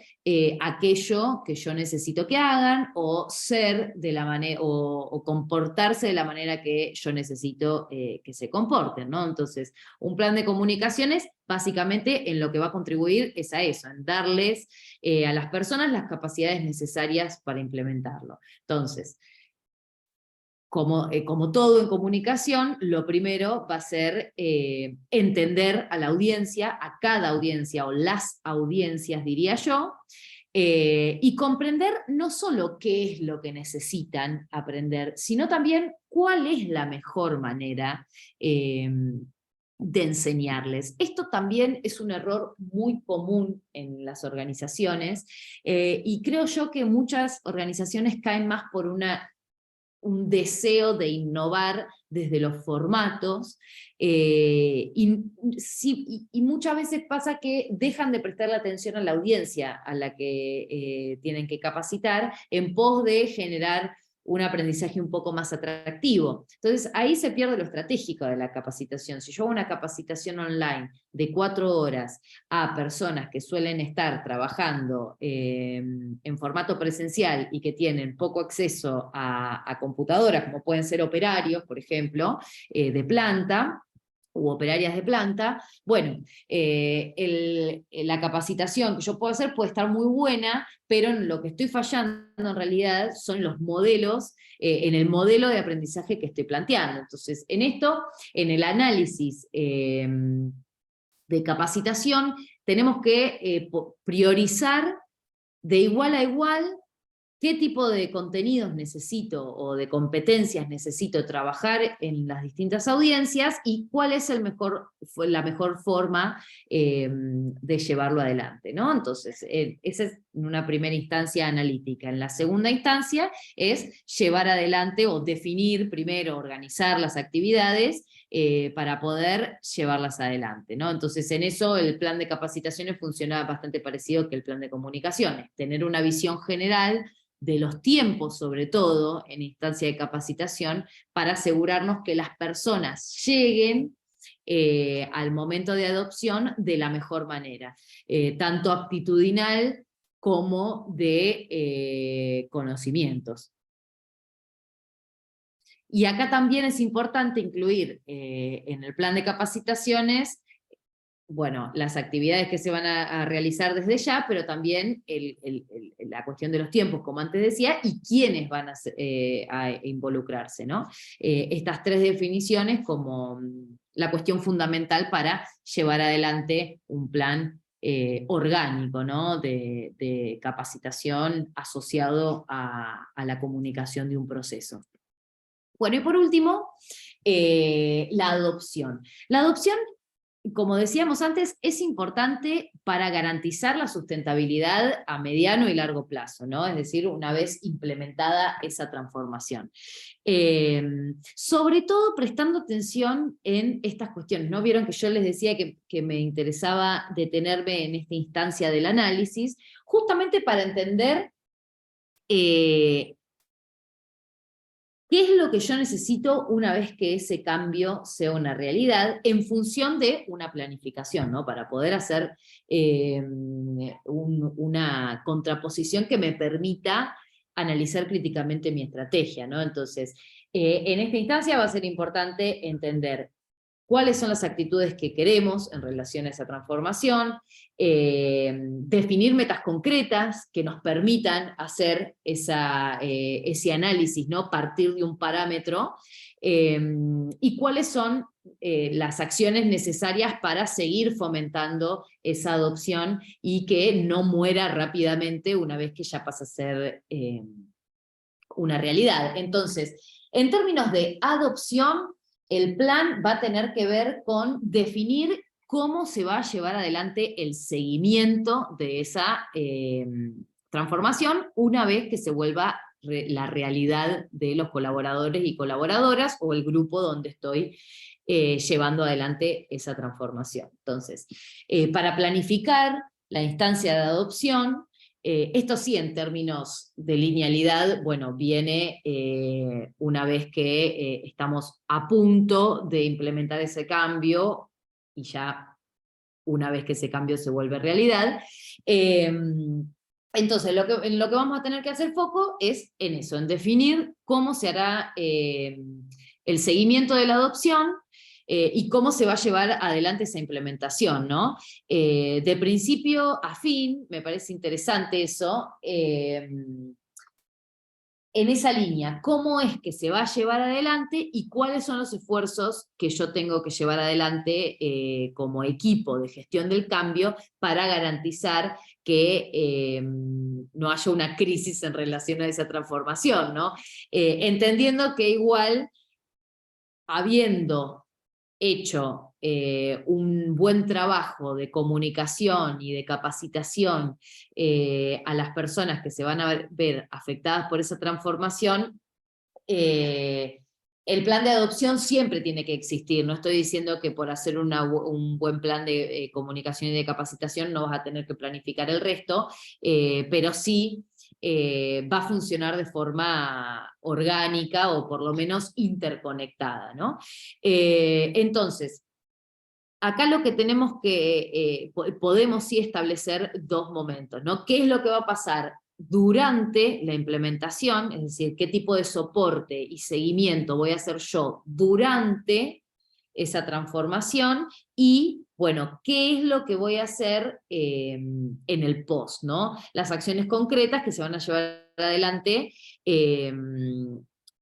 Speaker 1: aquello que yo necesito que hagan, o ser de la manera, o comportarse de la manera que yo necesito que se comporten, ¿no? Entonces, un plan de comunicaciones, básicamente, en lo que va a contribuir es a eso, en darles a las personas las capacidades necesarias para implementarlo. Entonces, como todo en comunicación, lo primero va a ser entender a la audiencia, a cada audiencia, o las audiencias, diría yo, y comprender no solo qué es lo que necesitan aprender, sino también cuál es la mejor manera de enseñarles. Esto también es un error muy común en las organizaciones, y creo yo que muchas organizaciones caen más por un deseo de innovar desde los formatos, y muchas veces pasa que dejan de prestar la atención a la audiencia a la que tienen que capacitar, en pos de generar un aprendizaje un poco más atractivo. Entonces ahí se pierde lo estratégico de la capacitación. Si yo hago una capacitación online de 4 horas a personas que suelen estar trabajando en formato presencial y que tienen poco acceso a computadoras, como pueden ser operarios, por ejemplo, de planta, u operarias de planta, bueno, la capacitación que yo puedo hacer puede estar muy buena, pero en lo que estoy fallando en realidad son los modelos, en el modelo de aprendizaje que estoy planteando. Entonces, en esto, en el análisis de capacitación, tenemos que priorizar de igual a igual qué tipo de contenidos necesito o de competencias necesito trabajar en las distintas audiencias, y cuál es la mejor forma de llevarlo adelante, ¿no? Entonces, esa es una primera instancia analítica. En la segunda instancia es llevar adelante o definir primero, organizar las actividades para poder llevarlas adelante, ¿no? Entonces, en eso el plan de capacitaciones funciona bastante parecido que el plan de comunicaciones. Tener una visión general de los tiempos, sobre todo, en instancia de capacitación, para asegurarnos que las personas lleguen al momento de adopción de la mejor manera, tanto aptitudinal como de conocimientos. Y acá también es importante incluir en el plan de capacitaciones, bueno, las actividades que se van a realizar desde ya, pero también la cuestión de los tiempos, como antes decía, y quiénes van a involucrarse, ¿no? Estas 3 definiciones como la cuestión fundamental para llevar adelante un plan orgánico, ¿no? de capacitación asociado a la comunicación de un proceso. Bueno, y por último, la adopción. La adopción, como decíamos antes, es importante para garantizar la sustentabilidad a mediano y largo plazo, ¿no? Es decir, una vez implementada esa transformación. Sobre todo prestando atención en estas cuestiones, ¿no? Vieron que yo les decía que me interesaba detenerme en esta instancia del análisis, justamente para entender ¿qué es lo que yo necesito una vez que ese cambio sea una realidad, en función de una planificación, ¿no? Para poder hacer una contraposición que me permita analizar críticamente mi estrategia, ¿no? Entonces, En esta instancia va a ser importante entender cuáles son las actitudes que queremos en relación a esa transformación, definir metas concretas que nos permitan hacer ese análisis, ¿no? Partir de un parámetro, y cuáles son las acciones necesarias para seguir fomentando esa adopción y que no muera rápidamente una vez que ya pasa a ser una realidad. Entonces, en términos de adopción, el plan va a tener que ver con definir cómo se va a llevar adelante el seguimiento de esa transformación una vez que se vuelva la realidad de los colaboradores y colaboradoras o el grupo donde estoy llevando adelante esa transformación. Entonces, para planificar la instancia de adopción, esto sí, en términos de linealidad, bueno, viene una vez que estamos a punto de implementar ese cambio, y ya una vez que ese cambio se vuelve realidad. Entonces, en lo que vamos a tener que hacer foco es en eso, en definir cómo se hará el seguimiento de la adopción, y cómo se va a llevar adelante esa implementación, ¿no? De principio a fin, me parece interesante eso, en esa línea, cómo es que se va a llevar adelante y cuáles son los esfuerzos que yo tengo que llevar adelante como equipo de gestión del cambio para garantizar que no haya una crisis en relación a esa transformación, ¿no? Entendiendo que igual, habiendo hecho un buen trabajo de comunicación y de capacitación a las personas que se van a ver afectadas por esa transformación, el plan de adopción siempre tiene que existir. No estoy diciendo que por hacer un buen plan de comunicación y de capacitación no vas a tener que planificar el resto, pero sí va a funcionar de forma orgánica o por lo menos interconectada, ¿no? Entonces, acá lo que tenemos que, podemos sí establecer dos momentos, ¿no? ¿Qué es lo que va a pasar durante la implementación? Es decir, ¿qué tipo de soporte y seguimiento voy a hacer yo durante esa transformación? Y, bueno, ¿qué es lo que voy a hacer en el post, ¿no? Las acciones concretas que se van a llevar adelante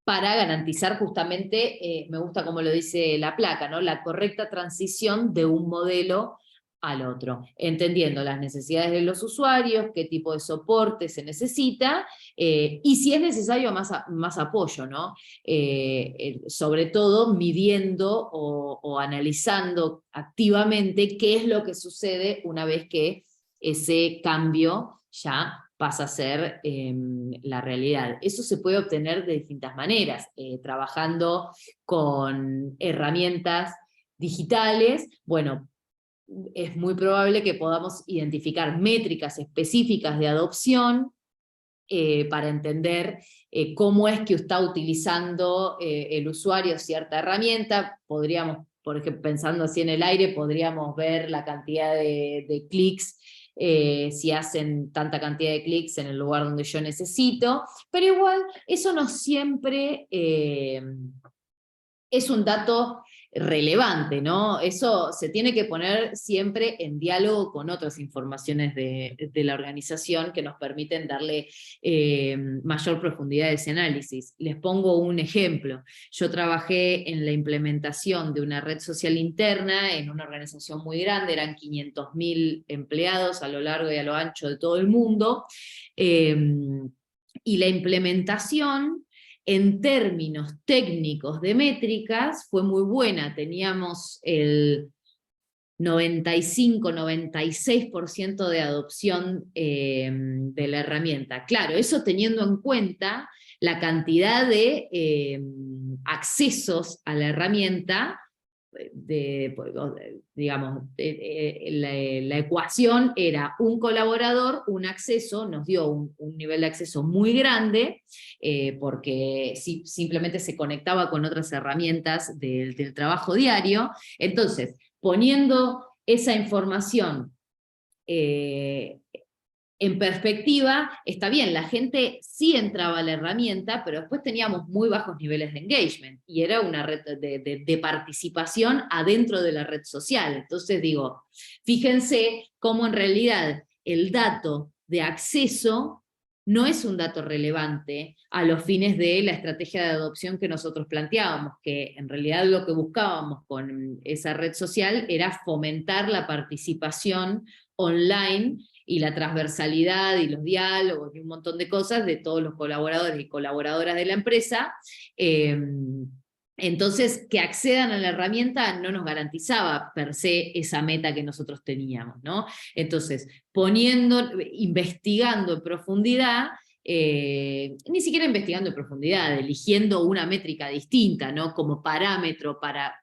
Speaker 1: para garantizar justamente, me gusta como lo dice la placa, ¿no? La correcta transición de un modelo al otro, entendiendo las necesidades de los usuarios, qué tipo de soporte se necesita, y si es necesario más apoyo, ¿no? Sobre todo midiendo o analizando activamente qué es lo que sucede una vez que ese cambio ya pasa a ser la realidad. Eso se puede obtener de distintas maneras, trabajando con herramientas digitales. Bueno, es muy probable que podamos identificar métricas específicas de adopción para entender cómo es que está utilizando el usuario cierta herramienta. Podríamos, por ejemplo, pensando así en el aire, podríamos ver la cantidad de clics, si hacen tanta cantidad de clics en el lugar donde yo necesito, pero igual eso no siempre es un dato relevante, ¿no? Eso se tiene que poner siempre en diálogo con otras informaciones de la organización que nos permiten darle mayor profundidad a ese análisis. Les pongo un ejemplo. Yo trabajé en la implementación de una red social interna en una organización muy grande, eran 500.000 empleados a lo largo y a lo ancho de todo el mundo, y la implementación en términos técnicos de métricas fue muy buena. Teníamos el 95-96% de adopción de la herramienta. Claro, eso teniendo en cuenta la cantidad de accesos a la herramienta, digamos, la ecuación era un colaborador, un acceso, nos dio un nivel de acceso muy grande, porque simplemente se conectaba con otras herramientas del trabajo diario. Entonces, poniendo esa información en perspectiva, está bien, la gente sí entraba a la herramienta, pero después teníamos muy bajos niveles de engagement, y era una red de participación adentro de la red social. Entonces digo, fíjense cómo en realidad el dato de acceso no es un dato relevante a los fines de la estrategia de adopción que nosotros planteábamos, que en realidad lo que buscábamos con esa red social era fomentar la participación online y la transversalidad y los diálogos y un montón de cosas de todos los colaboradores y colaboradoras de la empresa. Entonces, que accedan a la herramienta no nos garantizaba per se esa meta que nosotros teníamos, ¿no? Entonces, investigando en profundidad, ni siquiera investigando en profundidad, eligiendo una métrica distinta, ¿no? Como parámetro para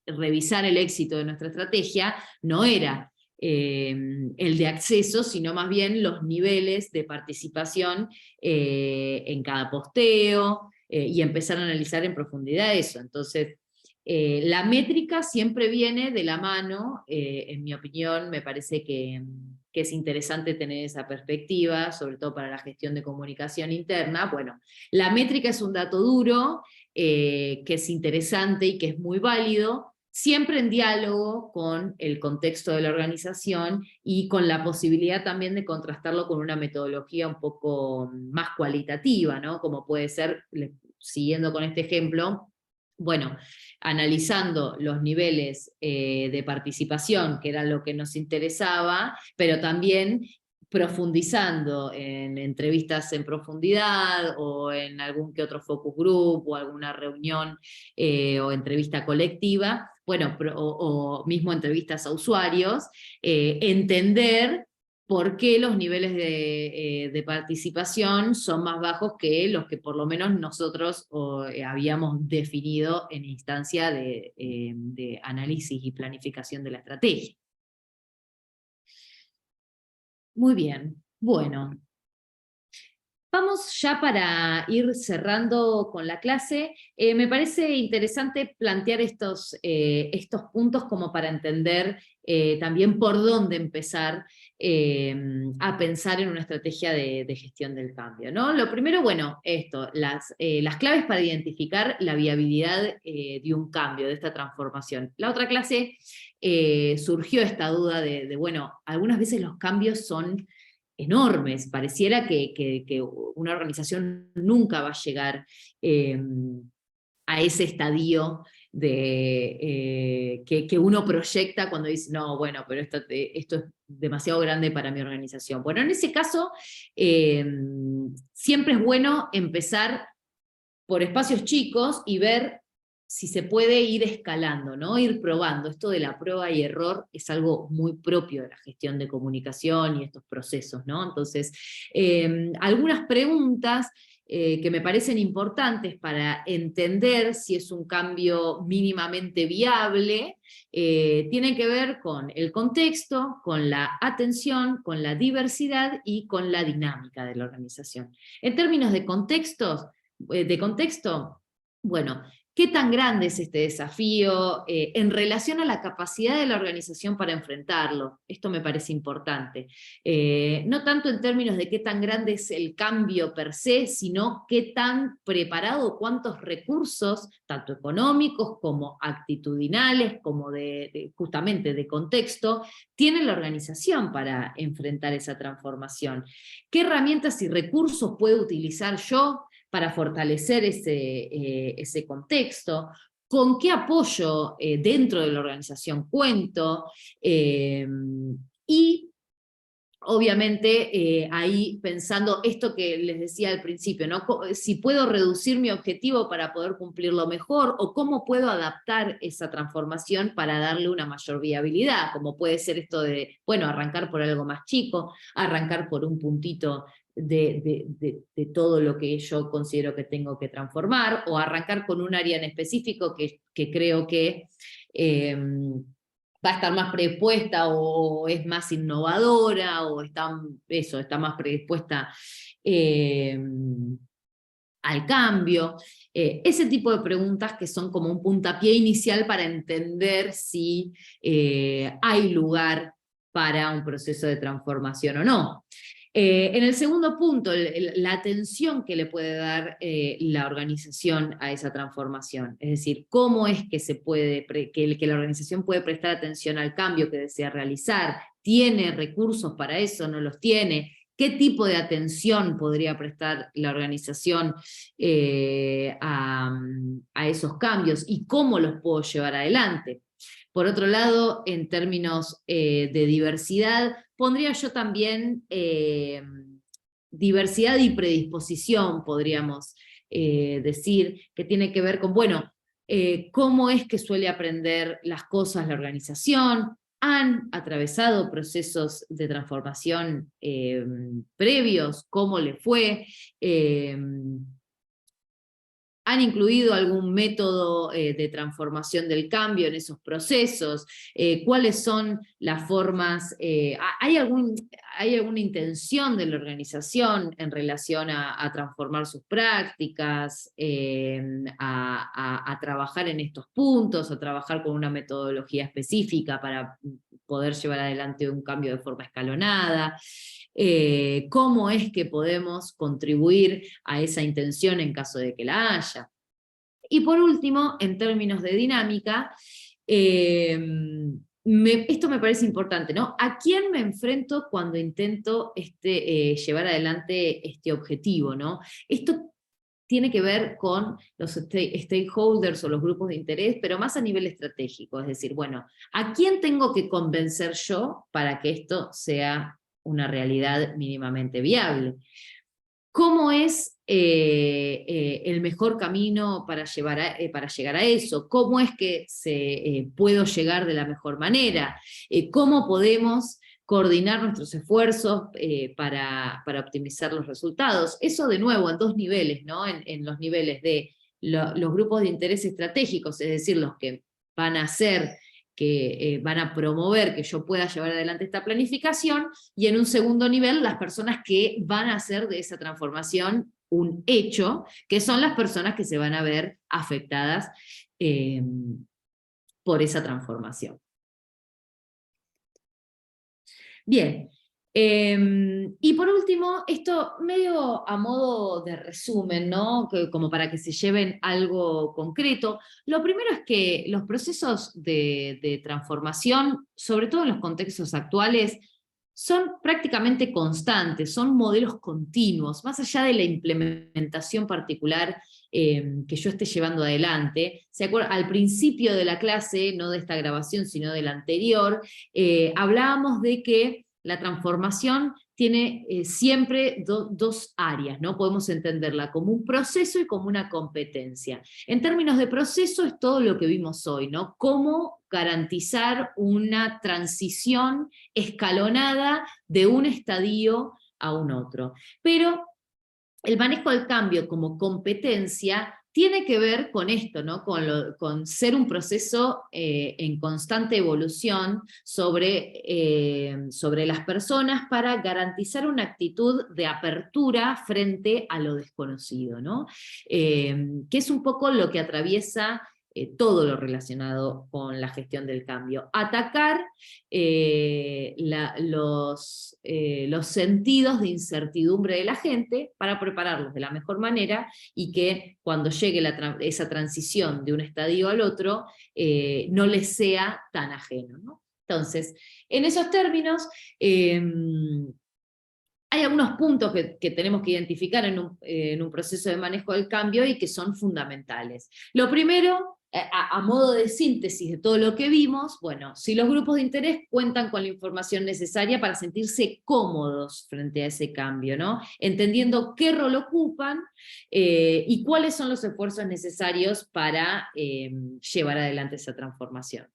Speaker 1: revisar el éxito de nuestra estrategia, no era el de acceso, sino más bien los niveles de participación en cada posteo, y empezar a analizar en profundidad eso. Entonces, la métrica siempre viene de la mano, en mi opinión, me parece que es interesante tener esa perspectiva, sobre todo para la gestión de comunicación interna. Bueno, la métrica es un dato duro, que es interesante y que es muy válido, siempre en diálogo con el contexto de la organización y con la posibilidad también de contrastarlo con una metodología un poco más cualitativa, ¿no? Como puede ser, siguiendo con este ejemplo, bueno, analizando los niveles de participación, que era lo que nos interesaba, pero también profundizando en entrevistas en profundidad, o en algún que otro focus group, o alguna reunión o entrevista colectiva, bueno, o mismo entrevistas a usuarios, entender por qué los niveles de participación son más bajos que los que por lo menos nosotros habíamos definido en instancia de análisis y planificación de la estrategia. Muy bien, bueno. Vamos ya para ir cerrando con la clase. Me parece interesante plantear estos puntos como para entender también por dónde empezar a pensar en una estrategia de gestión del cambio, ¿no? Lo primero, bueno, las claves para identificar la viabilidad de un cambio, de esta transformación. La otra clase surgió esta duda bueno, algunas veces los cambios son enormes, pareciera que una organización nunca va a llegar a ese estadio que uno proyecta cuando dice, no, bueno, pero esto es demasiado grande para mi organización. Bueno, en ese caso, siempre es bueno empezar por espacios chicos y ver si se puede ir escalando, ¿no? Ir probando. Esto de la prueba y error es algo muy propio de la gestión de comunicación y estos procesos, ¿no? Entonces, algunas preguntas que me parecen importantes para entender si es un cambio mínimamente viable, tienen que ver con el contexto, con la atención, con la diversidad y con la dinámica de la organización. En términos de contexto, bueno, ¿qué tan grande es este desafío en relación a la capacidad de la organización para enfrentarlo? Esto me parece importante. No tanto en términos de qué tan grande es el cambio per se, sino qué tan preparado, cuántos recursos, tanto económicos como actitudinales, como justamente de contexto, tiene la organización para enfrentar esa transformación. ¿Qué herramientas y recursos puedo utilizar yo para fortalecer ese contexto? ¿Con qué apoyo dentro de la organización cuento? Y obviamente ahí pensando esto que les decía al principio, ¿no? Si puedo reducir mi objetivo para poder cumplirlo mejor, o cómo puedo adaptar esa transformación para darle una mayor viabilidad, como puede ser esto de, bueno, arrancar por algo más chico, arrancar por un puntito de todo lo que yo considero que tengo que transformar, o arrancar con un área en específico que creo que va a estar más predispuesta, o es más innovadora, o está más predispuesta al cambio. Ese tipo de preguntas que son como un puntapié inicial para entender si hay lugar para un proceso de transformación o no. En el segundo punto, la atención que le puede dar la organización a esa transformación, es decir, cómo es que que la organización puede prestar atención al cambio que desea realizar, tiene recursos para eso, no los tiene, qué tipo de atención podría prestar la organización a esos cambios y cómo los puedo llevar adelante. Por otro lado, en términos de diversidad, pondría yo también diversidad y predisposición, podríamos decir, que tiene que ver con, bueno, cómo es que suele aprender las cosas la organización, han atravesado procesos de transformación previos, cómo le fue, ¿han incluido algún método de transformación del cambio en esos procesos? ¿Cuáles son las formas? ¿Hay alguna intención de la organización en relación a transformar sus prácticas, a trabajar en estos puntos, a trabajar con una metodología específica para poder llevar adelante un cambio de forma escalonada? ¿Cómo es que podemos contribuir a esa intención en caso de que la haya? Y por último, en términos de dinámica, esto me parece importante, ¿no? ¿A quién me enfrento cuando intento llevar adelante este objetivo, ¿no? Esto tiene que ver con los stakeholders o los grupos de interés, pero más a nivel estratégico, es decir, bueno, ¿a quién tengo que convencer yo para que esto sea una realidad mínimamente viable? ¿Cómo es el mejor camino para llegar a eso? ¿Cómo es que puedo llegar de la mejor manera? ¿Cómo podemos coordinar nuestros esfuerzos para optimizar los resultados? Eso de nuevo en dos niveles, ¿no? En los niveles de los grupos de interés estratégicos, es decir, los que van a hacer que van a promover que yo pueda llevar adelante esta planificación, y en un segundo nivel las personas que van a hacer de esa transformación un hecho, que son las personas que se van a ver afectadas por esa transformación. Bien, y por último, esto medio a modo de resumen, ¿no? Como para que se lleven algo concreto. Lo primero es que los procesos de transformación, sobre todo en los contextos actuales, son prácticamente constantes, son modelos continuos, más allá de la implementación particular que yo esté llevando adelante. ¿Se acuerdan? Al principio de la clase, no de esta grabación, sino de la anterior, hablábamos de que la transformación tiene siempre dos áreas, ¿no? Podemos entenderla como un proceso y como una competencia. En términos de proceso es todo lo que vimos hoy, ¿no? Cómo garantizar una transición escalonada de un estadio a un otro. Pero el manejo del cambio como competencia tiene que ver con esto, ¿no? Con ser un proceso en constante evolución sobre las personas para garantizar una actitud de apertura frente a lo desconocido, ¿no? Que es un poco lo que atraviesa todo lo relacionado con la gestión del cambio. Atacar los sentidos de incertidumbre de la gente para prepararlos de la mejor manera y que cuando llegue esa transición de un estadio al otro no les sea tan ajeno, ¿no? Entonces, en esos términos, hay algunos puntos que tenemos que identificar en un proceso de manejo del cambio y que son fundamentales. Lo primero, a modo de síntesis de todo lo que vimos, bueno, si los grupos de interés cuentan con la información necesaria para sentirse cómodos frente a ese cambio, ¿no? Entendiendo qué rol ocupan y cuáles son los esfuerzos necesarios para llevar adelante esa transformación.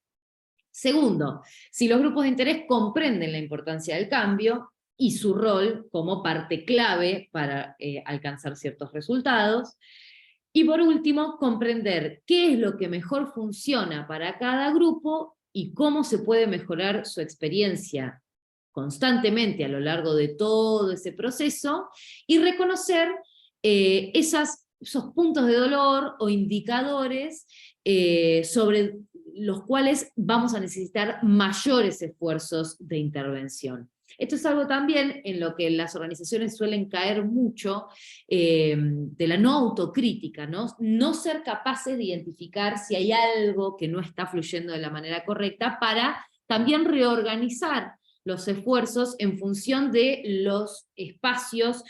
Speaker 1: Segundo, si los grupos de interés comprenden la importancia del cambio y su rol como parte clave para alcanzar ciertos resultados. Y por último, comprender qué es lo que mejor funciona para cada grupo y cómo se puede mejorar su experiencia constantemente a lo largo de todo ese proceso, y reconocer esos puntos de dolor o indicadores sobre los cuales vamos a necesitar mayores esfuerzos de intervención. Esto es algo también en lo que las organizaciones suelen caer mucho, de la no autocrítica, ¿no? No ser capaces de identificar si hay algo que no está fluyendo de la manera correcta para también reorganizar los esfuerzos en función de los espacios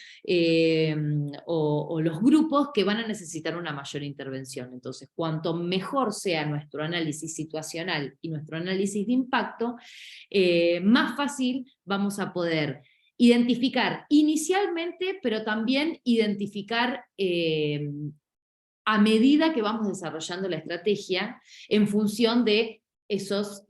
Speaker 1: o los grupos que van a necesitar una mayor intervención. Entonces, cuanto mejor sea nuestro análisis situacional y nuestro análisis de impacto, más fácil vamos a poder identificar inicialmente, pero también identificar a medida que vamos desarrollando la estrategia en función de esos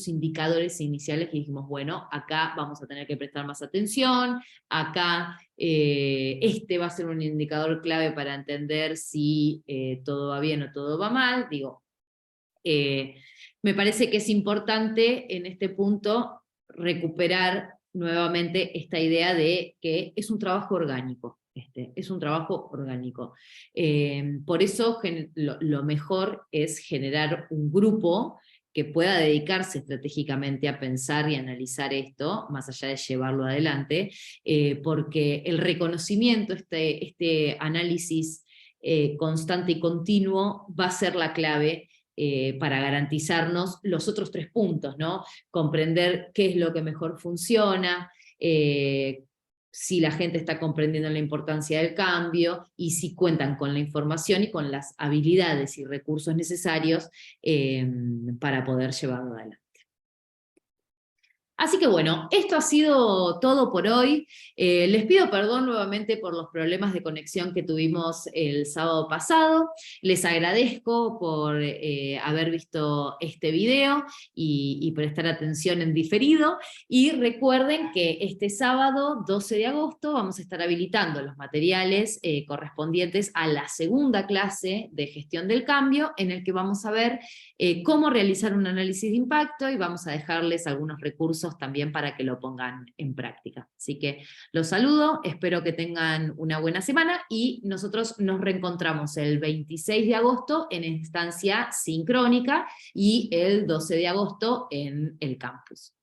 Speaker 1: indicadores iniciales que dijimos, bueno, acá vamos a tener que prestar más atención, acá este va a ser un indicador clave para entender si todo va bien o todo va mal. Digo, me parece que es importante en este punto recuperar nuevamente esta idea de que es un trabajo orgánico. Es un trabajo orgánico. Por eso lo mejor es generar un grupo que pueda dedicarse estratégicamente a pensar y analizar esto, más allá de llevarlo adelante, porque el reconocimiento, este análisis constante y continuo, va a ser la clave para garantizarnos los otros 3 puntos, ¿no? Comprender qué es lo que mejor funciona, si la gente está comprendiendo la importancia del cambio, y si cuentan con la información y con las habilidades y recursos necesarios para poder llevarlo adelante. Así que bueno, esto ha sido todo por hoy. Les pido perdón nuevamente por los problemas de conexión que tuvimos el sábado pasado. Les agradezco por haber visto este video y prestar atención en diferido. Y recuerden que este sábado, 12 de agosto, vamos a estar habilitando los materiales correspondientes a la segunda clase de gestión del cambio, en el que vamos a ver cómo realizar un análisis de impacto, y vamos a dejarles algunos recursos también para que lo pongan en práctica. Así que los saludo, espero que tengan una buena semana, y nosotros nos reencontramos el 26 de agosto en instancia sincrónica y el 12 de agosto en el campus.